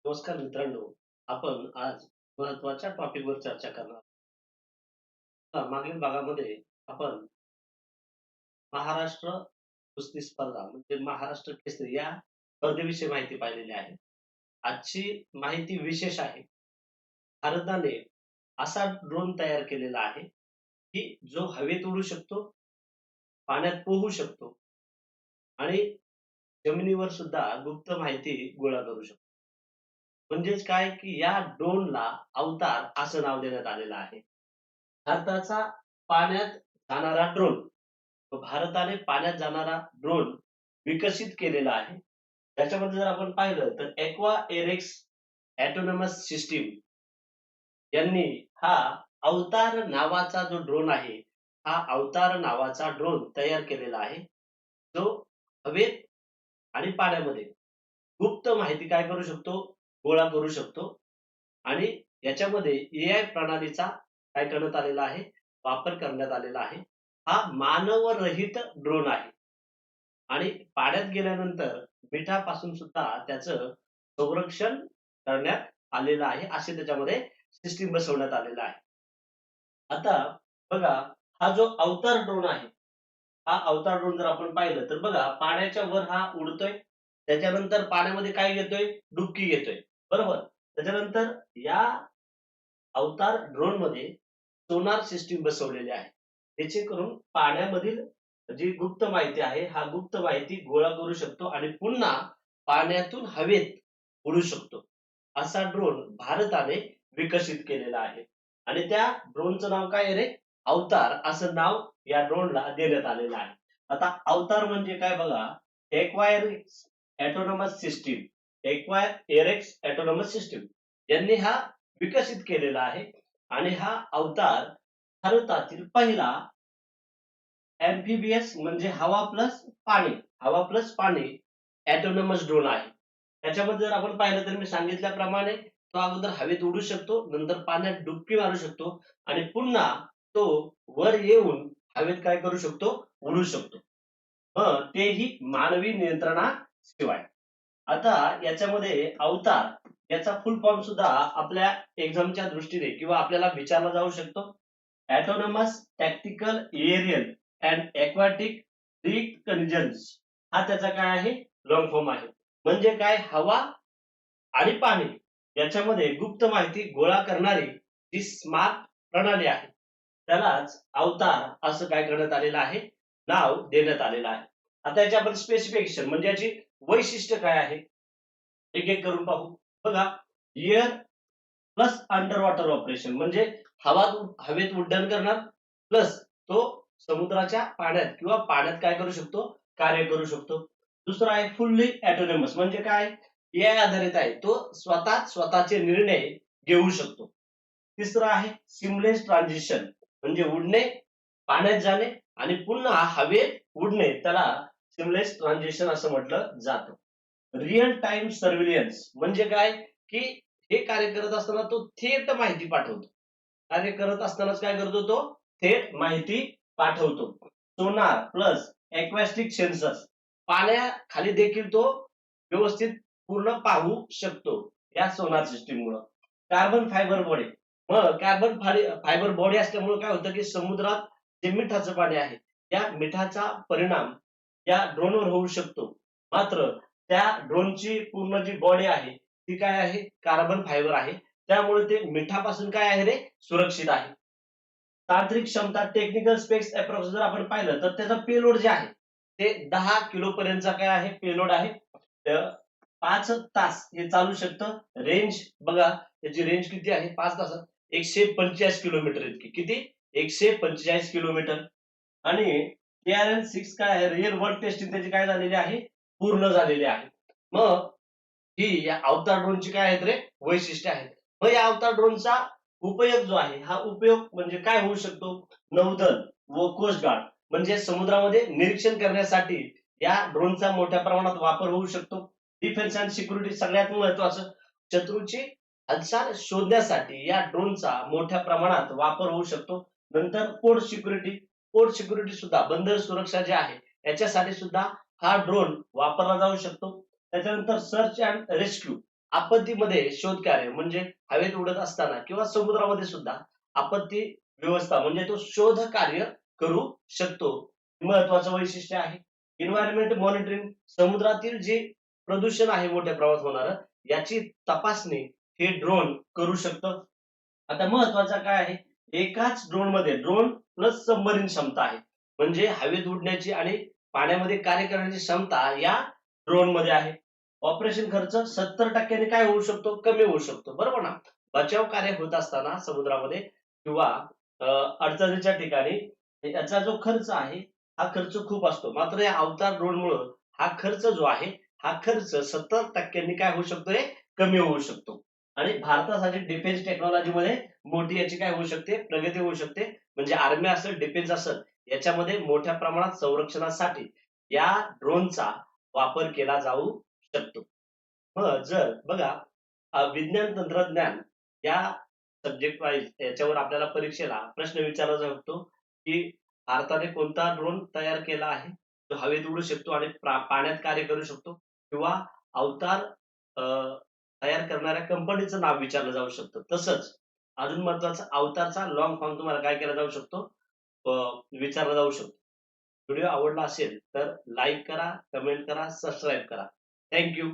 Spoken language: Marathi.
नमस्कार मित्रांनो, आपण आज महत्वाच्या टॉपिकवर चर्चा करणार मागील भागामध्ये आपण महाराष्ट्र कुस्ती स्पर्धा म्हणजे महाराष्ट्र केसरी या स्पर्धेविषयी माहिती पाहिलेली आहे. आजची माहिती विशेष आहे. भारताने असा ड्रोन तयार केलेला आहे की जो हवेत उडू शकतो, पाण्यात पोहू शकतो आणि जमिनीवर सुद्धा गुप्त माहिती गोळा करू शकतो. म्हणजेच काय की या ड्रोनला अवतार असं नाव देण्यात आलेलं आहे. भारताचा पाण्यात जाणारा ड्रोन. भारताने पाण्यात जाणारा ड्रोन विकसित केलेला आहे. त्याच्यामध्ये जर आपण पाहिलं तर एक्वा एरेक्स ऑटोनॉमस सिस्टीम यांनी हा अवतार नावाचा जो ड्रोन आहे, हा अवतार नावाचा ड्रोन तयार केलेला आहे. जो हवेत आणि पाण्यामध्ये गुप्त माहिती काय करू शकतो, गोळा करू शकतो आणि याच्यामध्ये एआय प्रणालीचा काय करण्यात आलेला आहे, वापर करण्यात आलेला आहे. हा मानवरहित ड्रोन आहे आणि पाण्यात गेल्यानंतर मिठापासून सुद्धा त्याचं संरक्षण करण्यात आलेलं आहे, असे त्याच्यामध्ये सिस्टीम बसवण्यात आलेला आहे. आता बघा, हा जो अवतार ड्रोन आहे, हा अवतार ड्रोन जर आपण पाहिलं तर बघा पाण्याच्या वर हा उडतोय. त्याच्यानंतर पाण्यामध्ये काय घेतोय, डुबकी घेतोय, बरोबर. त्याच्यानंतर या अवतार ड्रोन मध्ये सोनार सिस्टीम बसवलेली आहे, त्याचे करून पाण्यामधील जी गुप्त माहिती आहे, हा गुप्त माहिती गोळा करू शकतो आणि पुन्हा पाण्यातून हवेत उडू शकतो. असा ड्रोन भारताने विकसित केलेला आहे आणि त्या ड्रोनचं नाव काय आहे रे, अवतार असं नाव या ड्रोनला देण्यात आलेलं आहे. आता अवतार म्हणजे काय बघा, acquire autonomous system, acquire एरेक्स autonomous system यांनी हा विकसित केलेला आहे आणि हा अवतार भारतातील पहिला एम्फिबियस म्हणजे हवा प्लस पाणी ऑटोनॉमस ड्रोन आहे. त्याच्यामध्ये जर आपण पाहिलं तर मी सांगितल्याप्रमाणे तो अगोदर हवेत उडू शकतो, नंतर पाण्यात डुबकी मारू शकतो आणि पुन्हा तो वर येऊन हवेत काय करू शकतो, उडू शकतो. तेही मानवी नियंत्रणाशिवाय. आता याच्यामध्ये अवतार याचा फुल फॉर्म सुद्धा आपल्या एक्झामच्या दृष्टीने किंवा आपल्याला विचारला जाऊ शकतो. Autonomous tactical aerial and aquatic reconnaissance हा त्याचा काय आहे, लॉंग फॉर्म आहे. म्हणजे काय, हवा आणि पाणी याच्यामध्ये गुप्त माहिती गोळा करणारी जी स्मार्ट प्रणाली आहे, त्यालाच अवतार असं काय करण्यात आलेलं आहे, नाव देण्यात आलेलं आहे. आता याची आपण स्पेसिफिकेशन म्हणजे याची वैशिष्ट्य काय आहे, एक एक करून पाहू. बघा, air plus under water operation म्हणजे हवेत उड्डाण करणार, प्लस तो समुद्राच्या पाण्यात किंवा पाण्यात काय करू शकतो, कार्य करू शकतो. दुसरा आहे फुल्ली ऑटोनॉमस म्हणजे काय, एआय आधारित आहे, तो स्वतःचे निर्णय घेऊ शकतो. तिसरा आहे सिमलेस ट्रान्झिशन म्हणजे उडणे, पाण्यात जाणे आणि पुन्हा हवेत उडणे, त्याला सिमलेस ट्रान्झिशन असं म्हटलं जातं. रिअल टाइम सर्व्हिलियन्स म्हणजे काय की हे कार्य करत असताना तो थेट माहिती पाठवतो. कार्य करत असतानाच काय करतो, तो थेट माहिती पाठवतो. सोनार प्लस एक्वॅस्टिक सेन्सर्स पाण्याखाली देखील तो व्यवस्थित पूर्ण पाहू शकतो या सोनार सिस्टीम मुळे. कार्बन फायबर बॉडी, मग कार्बन फायबर बॉडी असल्यामुळे काय होतं की समुद्रात जे मिठाचं पाणी आहे, या मिठाचा परिणाम या ड्रोनवर होऊ शकतो. मात्र त्या ड्रोनची पूर्ण जी बॉडी आहे ती काय आहे, कार्बन फायबर आहे, त्यामुळे ते मिठापासून काय आहे रे, सुरक्षित आहे. तांत्रिक क्षमता टेक्निकल स्पेक्स अप्रॉक्स जर आपण पाहिलं तर त्याचा पेलोड जे आहे ते 10 किलो पर्यंतचा काय आहे, पेलोड आहे. 5 तास हे चालू शकतं. रेंज बघा, त्याची रेंज किती आहे, 5 तासात 145 किलोमीटर इतकी. किती, 145 किलोमीटर. आणि TRL-6 काय आहे, रिअल वर्ल्ड टेस्टिंग त्याची काय झालेली आहे, पूर्ण झालेली आहे. मग ही या अवतार ड्रोनची काय आहेत रे, वैशिष्ट्य आहेत. मग या अवतार ड्रोनचा उपयोग जो आहे, हा उपयोग म्हणजे काय होऊ शकतो, नौदल व कोस्ट गार्ड म्हणजे समुद्रामध्ये निरीक्षण करण्यासाठी या ड्रोनचा मोठ्या प्रमाणात वापर होऊ शकतो. डिफेन्स अँड सिक्युरिटी सगळ्यात महत्वाचं, शत्रूची हालचाल शोधण्यासाठी या ड्रोनचा मोठ्या प्रमाणात वापर होऊ शकतो. नंतर पोर्ट सिक्युरिटी सुद्धा, बंदर सुरक्षा जे आहे याच्यासाठी सुद्धा हा ड्रोन वापरला जाऊ शकतो. त्याच्यानंतर सर्च अँड रेस्क्यू आपत्तीमध्ये शोध कार्य म्हणजे हवेत उडत असताना किंवा समुद्रामध्ये सुद्धा आपत्ती व्यवस्था म्हणजे तो शोध कार्य करू शकतो. महत्वाचं वैशिष्ट्य आहे. एन्व्हायरमेंट मॉनिटरिंग समुद्रातील जे प्रदूषण आहे मोठ्या प्रमाणात होणारं याची तपासणी हे ड्रोन करू शकतं. आता महत्वाचं काय आहे, एकाच ड्रोनमध्ये ड्रोन प्लस सबमरीन क्षमता आहे. म्हणजे हवेत उडण्याची आणि पाण्यामध्ये कार्य करण्याची क्षमता या ड्रोनमध्ये आहे. ऑपरेशन खर्च 70% काय होऊ शकतो, कमी होऊ शकतो. बरोबर ना? बचाव कार्य होत असताना समुद्रामध्ये किंवा अ, अडचणीच्या ठिकाणी याचा जो खर्च आहे, हा खर्च खूप असतो. मात्र या अवतार ड्रोनमुळं हा खर्च जो आहे, हा खर्च 70% काय होऊ शकतो, हे कमी होऊ शकतो. आणि भारतासाठी डिफेन्स टेक्नॉलॉजीमध्ये मोठी याची काय होऊ शकते, प्रगती होऊ शकते. म्हणजे आर्मी असेल, डिफेन्स असेल, याच्यामध्ये मोठ्या प्रमाणात संरक्षणासाठी या ड्रोनचा वापर केला जाऊ शकतो. मग जर बघा विज्ञान तंत्रज्ञान या सब्जेक्ट वाईज याच्यावर आपल्याला परीक्षेला प्रश्न विचारला जाऊ शकतो, की भारताने कोणता ड्रोन तयार केला आहे, जो हवेत उडू शकतो आणि पाण्यात कार्य करू शकतो किंवा अवतार अ, तयार करणाऱ्या कंपनीचं नाव विचारलं जाऊ शकतं. तसंच अजून महत्त्वाचं अवतारचा लाँग फॉर्म तुम्हाला काय केला जाऊ शकतो, अ, विचारला जाऊ शकतो. व्हिडिओ आवडला असेल तर लाईक करा, कमेंट करा, सबस्क्राईब करा. Thank you.